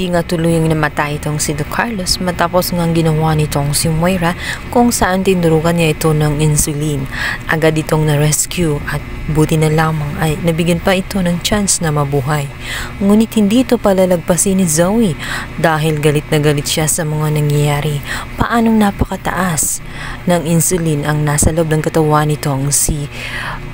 Hindi nga tuluyang namatay itong si Don Carlos matapos nga ginawa nitong si Moira kung saan tinurukan niya ito ng insulin. Agad itong na-rescue at buti na lamang ay nabigyan pa ito ng chance na mabuhay. Ngunit hindi ito palalagpasin ni Zoe dahil galit na galit siya sa mga nangyayari. Paanong napakataas ng insulin ang nasa loob ng katawan nitong si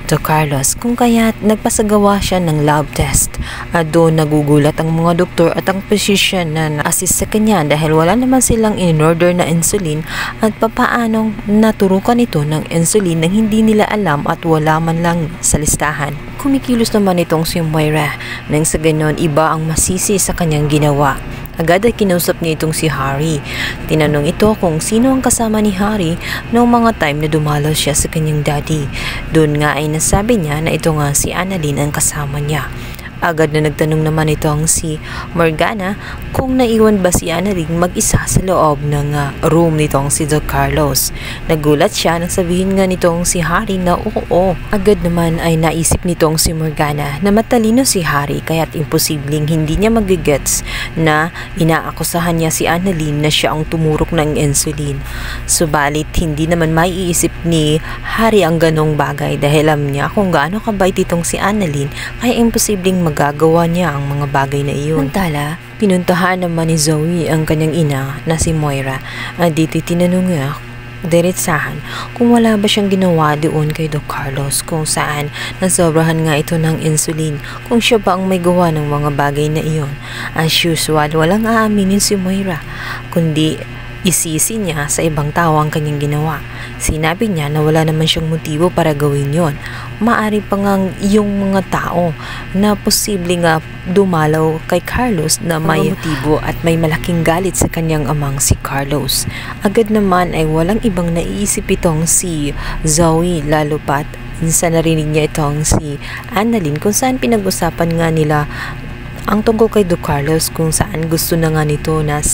Don Carlos kung kaya nagpasagawa siya ng lab test at doon nagugulat ang mga doktor at ang physician na na-assist sa kanya dahil wala naman silang in-order na insulin at papaanong naturukan ito ng insulin nang hindi nila alam at wala man lang sa listahan. Kumikilos naman itong si Moira nang sa ganon iba ang masisi sa kanyang ginawa. Agad ay kinausap niya itong si Harry. Tinanong ito kung sino ang kasama ni Harry noong mga time na dumalaw siya sa kanyang daddy. Doon nga ay nasabi niya na ito nga si Annalyn ang kasama niya. Agad na nagtanong naman itong si Morgana kung naiwan ba si Annalyn mag-isa sa loob ng room nitong si Don Carlos. Nagulat siya nang sabihin nga nitong si Harry na oo. Agad naman ay naisip nitong si Morgana na matalino si Harry kaya't imposibleng hindi niya magigets na inaakusahan niya si Annalyn na siya ang tumurok ng insulin. Subalit hindi naman maiisip ni Harry ang ganong bagay dahil alam niya kung gaano kabait itong si Annalyn kaya imposibleng magagawa niya ang mga bagay na iyon. Samantala, pinuntahan naman ni Zoe ang kanyang ina na si Moira at dito tinanong niya diretsahan kung wala ba siyang ginawa doon kay Don Carlos kung saan nasobrahan nga ito ng insulin kung siya ba ang may gawa ng mga bagay na iyon. As usual, walang aaminin si Moira kundi isisi niya sa ibang tao ang kanyang ginawa. Sinabi niya na wala naman siyang motibo para gawin yon. Maari pa nga yung mga tao na posible nga dumalaw kay Carlos na may motibo at may malaking galit sa kanyang amang si Carlos. Agad naman ay walang ibang naiisip itong si Zoe lalo pat sa narinig niya itong si Annalyn kung saan pinag-usapan nga nila ang tungkol kay Don Carlos kung saan gusto na nga nito na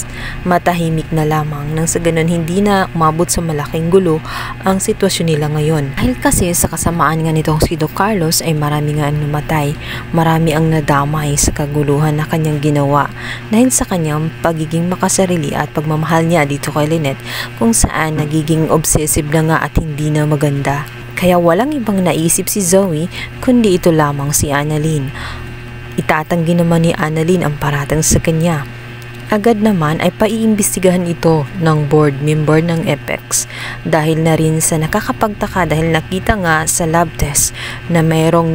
matahimik na lamang nang sa ganun hindi na umabot sa malaking gulo ang sitwasyon nila ngayon. Dahil kasi sa kasamaan nga nitong si Don Carlos ay marami nga ang namatay, marami ang nadamay sa kaguluhan na kanyang ginawa dahil sa kanyang pagiging makasarili at pagmamahal niya dito kay Lynette kung saan nagiging obsessive na nga at hindi na maganda. Kaya walang ibang naisip si Zoe kundi ito lamang si Annalyn. Itatanggi naman ni Annalyn ang paratang sa kanya. Agad naman ay paiimbestigahan ito ng board member ng Apex dahil na rin sa nakakapagtaka dahil nakita nga sa lab test na mayroong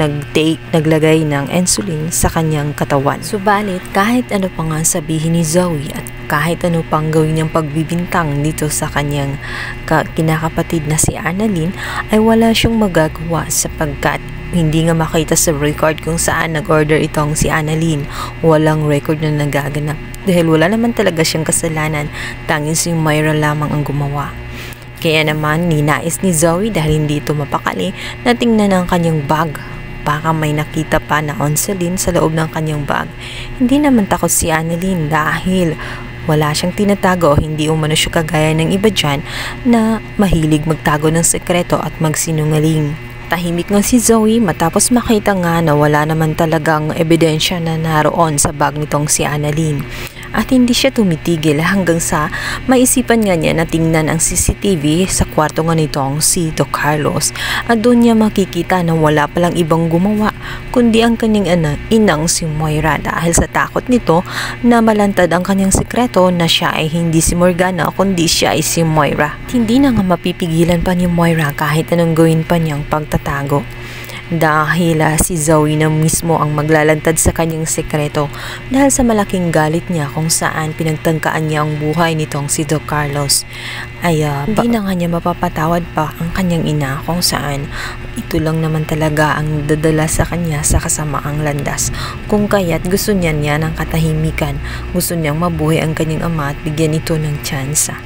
naglagay ng insulin sa kanyang katawan. Subalit kahit ano pa nga sabihin ni Zoe at kahit ano pang gawin niyang pagbibintang dito sa kanyang kinakapatid na si Annalyn ay wala siyang magagawa sapagkat hindi nga makita sa record kung saan nag-order itong si Annalyn. Walang record na nagaganap dahil wala naman talaga siyang kasalanan, tanging si Moira lamang ang gumawa. Kaya naman ninais ni Zoe dahil hindi ito mapakali na tingnan ang kanyang bag. Baka may nakita pa na onselin sa loob ng kanyang bag. Hindi naman takot si Annalyn dahil wala siyang tinatago, hindi umano siya kagaya ng iba dyan na mahilig magtago ng sekreto at magsinungaling. Tahimik nga si Zoe matapos makita nga na wala naman talagang ebidensya na naroon sa bag nitong si Annalyn. At hindi siya tumitigil hanggang sa maisipan nga niya na tingnan ang CCTV sa kwarto nga nitong si Don Carlos. At doon niya makikita na wala palang ibang gumawa kundi ang kanyang inang si Moira dahil sa takot nito na malantad ang kanyang sekreto na siya ay hindi si Morgana kundi siya ay si Moira. At hindi na nga mapipigilan pa ni Moira kahit anong gawin pa niyang pagtatago. Dahil si Zoe na mismo ang maglalantad sa kanyang sekreto dahil sa malaking galit niya kung saan pinagtangkaan niya ang buhay nitong si Don Carlos ay hindi na nga niya mapapatawad pa ang kanyang ina kung saan ito lang naman talaga ang dadala sa kanya sa kasamaang landas kung kaya't gusto niya ng katahimikan, gusto niyang mabuhay ang kanyang ama at bigyan ito ng tsansa.